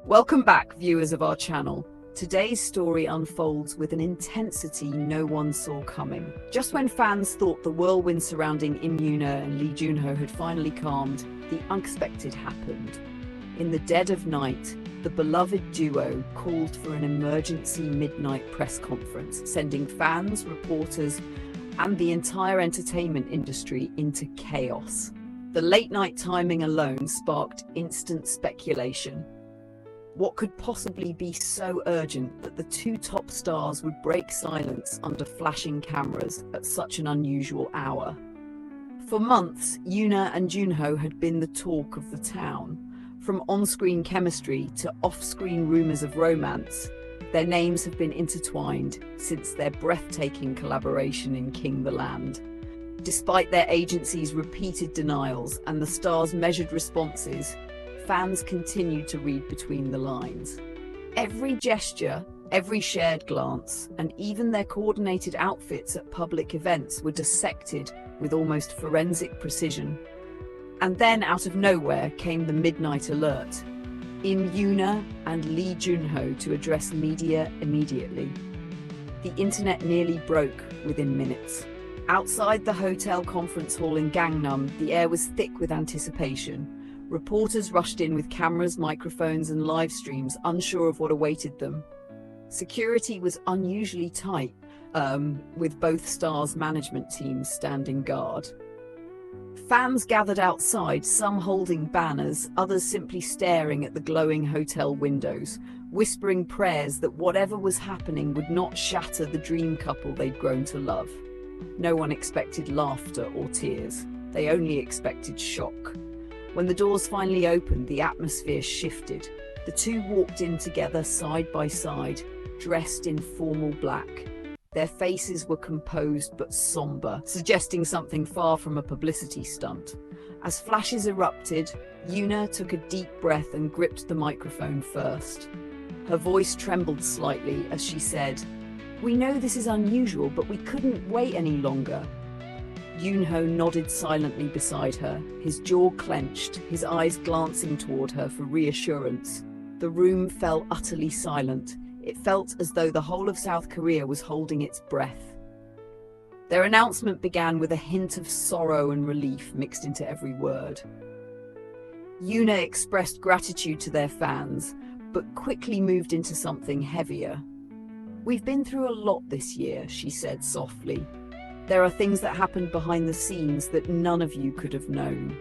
Welcome back, viewers of our channel. Today's story unfolds with an intensity no one saw coming. Just when fans thought the whirlwind surrounding YoonA and Junho had finally calmed, the unexpected happened. In the dead of night, the beloved duo called for an emergency midnight press conference, sending fans, reporters, and the entire entertainment industry into chaos. The late-night timing alone sparked instant speculation. What could possibly be so urgent that the two top stars would break silence under flashing cameras at such an unusual hour? For months, YoonA and Junho had been the talk of the town. From on-screen chemistry to off-screen rumors of romance, their names have been intertwined since their breathtaking collaboration in King the Land. Despite their agency's repeated denials and the stars' measured responses, fans continued to read between the lines. Every gesture, every shared glance, and even their coordinated outfits at public events were dissected with almost forensic precision. And then, out of nowhere, came the midnight alert. In YoonA and Junho to address media immediately. The internet nearly broke within minutes. Outside the hotel conference hall in Gangnam, the air was thick with anticipation. Reporters rushed in with cameras, microphones, and live streams, unsure of what awaited them. Security was unusually tight, with both stars' management teams standing guard. Fans gathered outside, some holding banners, others simply staring at the glowing hotel windows, whispering prayers that whatever was happening would not shatter the dream couple they'd grown to love. No one expected laughter or tears. They only expected shock. When the doors finally opened, the atmosphere shifted. The two walked in together side by side, dressed in formal black. Their faces were composed but somber, suggesting something far from a publicity stunt. As flashes erupted, YoonA took a deep breath and gripped the microphone first. Her voice trembled slightly as she said, "We know this is unusual, but we couldn't wait any longer." Junho nodded silently beside her, his jaw clenched, his eyes glancing toward her for reassurance. The room fell utterly silent. It felt as though the whole of South Korea was holding its breath. Their announcement began with a hint of sorrow and relief mixed into every word. YoonA expressed gratitude to their fans, but quickly moved into something heavier. "We've been through a lot this year," she said softly. "There are things that happened behind the scenes that none of you could have known."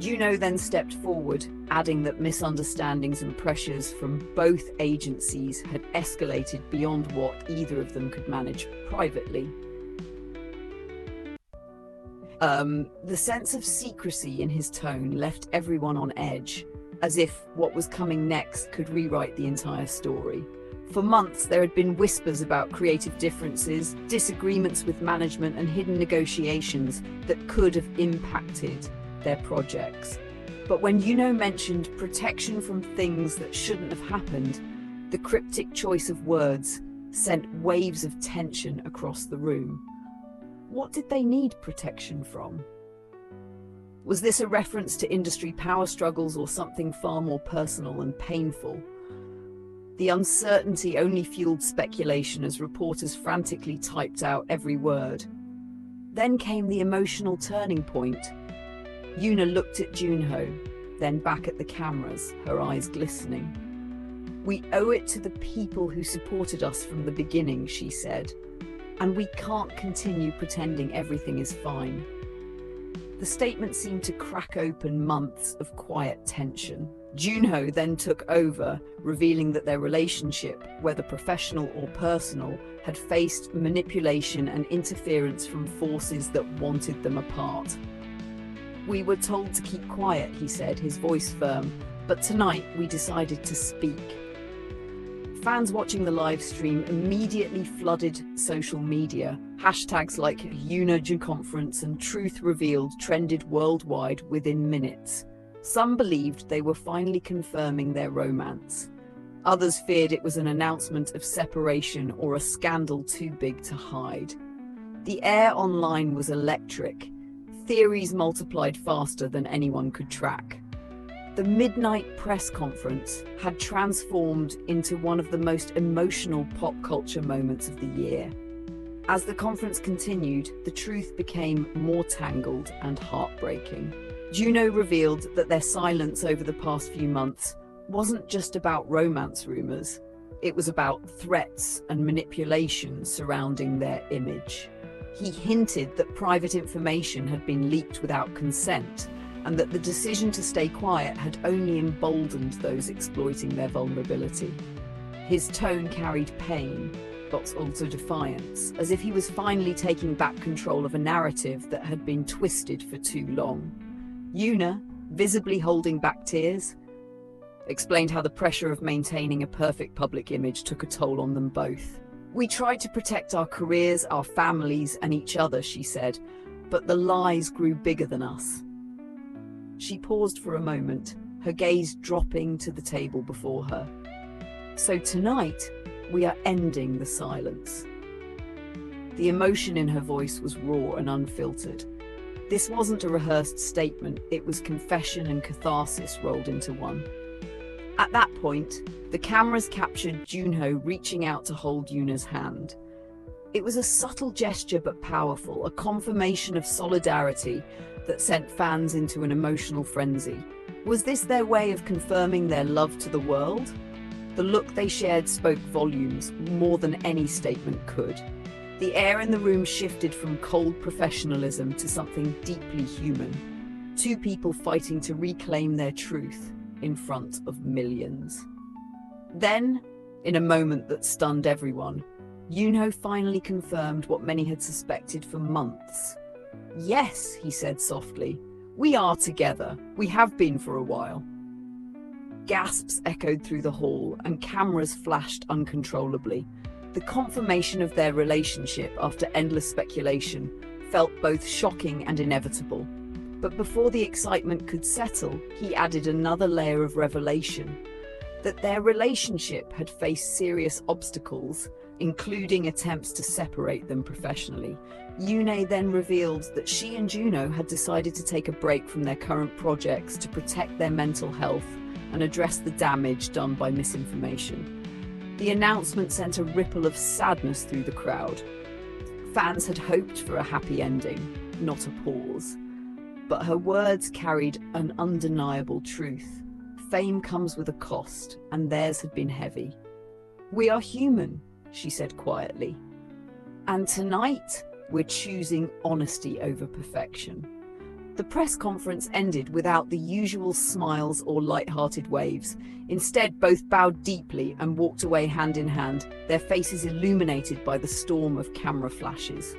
Junho then stepped forward, adding that misunderstandings and pressures from both agencies had escalated beyond what either of them could manage privately. The sense of secrecy in his tone left everyone on edge, as if what was coming next could rewrite the entire story. For months, there had been whispers about creative differences, disagreements with management, and hidden negotiations that could have impacted their projects. But when YoonA mentioned protection from things that shouldn't have happened, the cryptic choice of words sent waves of tension across the room. What did they need protection from? Was this a reference to industry power struggles or something far more personal and painful? The uncertainty only fueled speculation as reporters frantically typed out every word. Then came the emotional turning point. YoonA looked at Junho, then back at the cameras, her eyes glistening. "We owe it to the people who supported us from the beginning," she said, "and we can't continue pretending everything is fine." The statement seemed to crack open months of quiet tension. Junho then took over, revealing that their relationship, whether professional or personal, had faced manipulation and interference from forces that wanted them apart. "We were told to keep quiet," he said, his voice firm, "but tonight we decided to speak." Fans watching the live stream immediately flooded social media. Hashtags like YoonA Conference and Truth Revealed trended worldwide within minutes. Some believed they were finally confirming their romance. Others feared it was an announcement of separation or a scandal too big to hide. The air online was electric. Theories multiplied faster than anyone could track. The midnight press conference had transformed into one of the most emotional pop culture moments of the year. As the conference continued, the truth became more tangled and heartbreaking. Junho revealed that their silence over the past few months wasn't just about romance rumors. It was about threats and manipulation surrounding their image. He hinted that private information had been leaked without consent, and that the decision to stay quiet had only emboldened those exploiting their vulnerability. His tone carried pain, but also defiance, as if he was finally taking back control of a narrative that had been twisted for too long. YoonA, visibly holding back tears, explained how the pressure of maintaining a perfect public image took a toll on them both. "We tried to protect our careers, our families, and each other," she said, "but the lies grew bigger than us." She paused for a moment, her gaze dropping to the table before her. "So tonight, we are ending the silence." The emotion in her voice was raw and unfiltered. This wasn't a rehearsed statement, it was confession and catharsis rolled into one. At that point, the cameras captured Junho reaching out to hold YoonA's hand. It was a subtle gesture but powerful, a confirmation of solidarity that sent fans into an emotional frenzy. Was this their way of confirming their love to the world? The look they shared spoke volumes, more than any statement could. The air in the room shifted from cold professionalism to something deeply human. Two people fighting to reclaim their truth in front of millions. Then, in a moment that stunned everyone, Junho finally confirmed what many had suspected for months. "Yes," he said softly, "we are together. We have been for a while." Gasps echoed through the hall and cameras flashed uncontrollably. The confirmation of their relationship after endless speculation felt both shocking and inevitable. But before the excitement could settle, he added another layer of revelation: that their relationship had faced serious obstacles, including attempts to separate them professionally. YoonA then revealed that she and Junho had decided to take a break from their current projects to protect their mental health and address the damage done by misinformation. The announcement sent a ripple of sadness through the crowd. Fans had hoped for a happy ending, not a pause. But her words carried an undeniable truth. Fame comes with a cost, and theirs had been heavy. "We are human," she said quietly. "And tonight, we're choosing honesty over perfection." The press conference ended without the usual smiles or light-hearted waves. Instead, both bowed deeply and walked away hand in hand, their faces illuminated by the storm of camera flashes.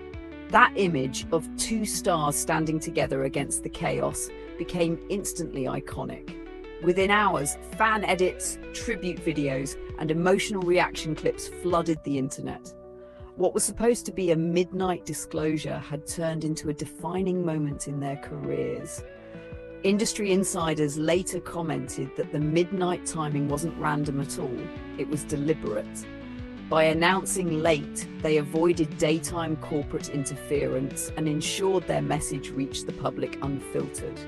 That image of two stars standing together against the chaos became instantly iconic. Within hours, fan edits, tribute videos, and emotional reaction clips flooded the internet. What was supposed to be a midnight disclosure had turned into a defining moment in their careers. Industry insiders later commented that the midnight timing wasn't random at all, it was deliberate. By announcing late, they avoided daytime corporate interference and ensured their message reached the public unfiltered.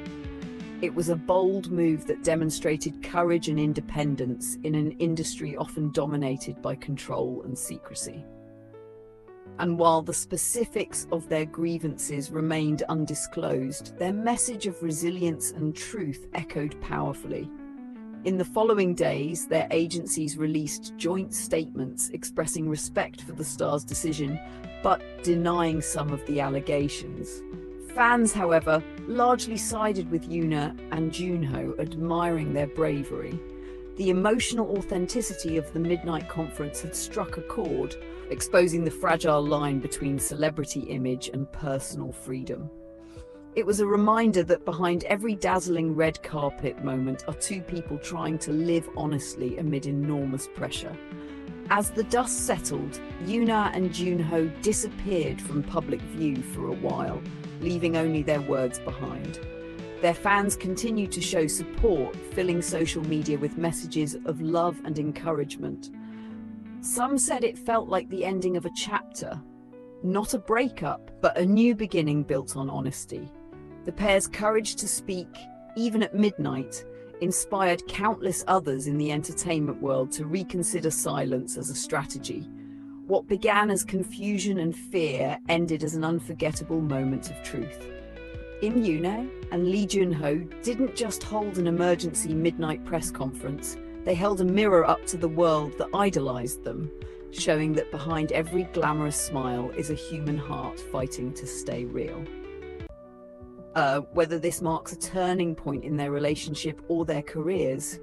It was a bold move that demonstrated courage and independence in an industry often dominated by control and secrecy. And while the specifics of their grievances remained undisclosed, their message of resilience and truth echoed powerfully. In the following days, their agencies released joint statements expressing respect for the star's decision, but denying some of the allegations. Fans, however, largely sided with YoonA and Junho, admiring their bravery. The emotional authenticity of the midnight conference had struck a chord, exposing the fragile line between celebrity image and personal freedom. It was a reminder that behind every dazzling red carpet moment are two people trying to live honestly amid enormous pressure. As the dust settled, YoonA and Junho disappeared from public view for a while, leaving only their words behind. Their fans continued to show support, filling social media with messages of love and encouragement. Some said it felt like the ending of a chapter, not a breakup, but a new beginning built on honesty. The pair's courage to speak, even at midnight, inspired countless others in the entertainment world to reconsider silence as a strategy. What began as confusion and fear ended as an unforgettable moment of truth. YoonA and Junho didn't just hold an emergency midnight press conference, they held a mirror up to the world that idolized them, showing that behind every glamorous smile is a human heart fighting to stay real. Whether this marks a turning point in their relationship or their careers,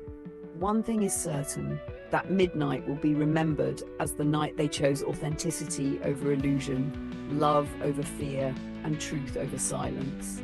one thing is certain, that midnight will be remembered as the night they chose authenticity over illusion, love over fear, and truth over silence.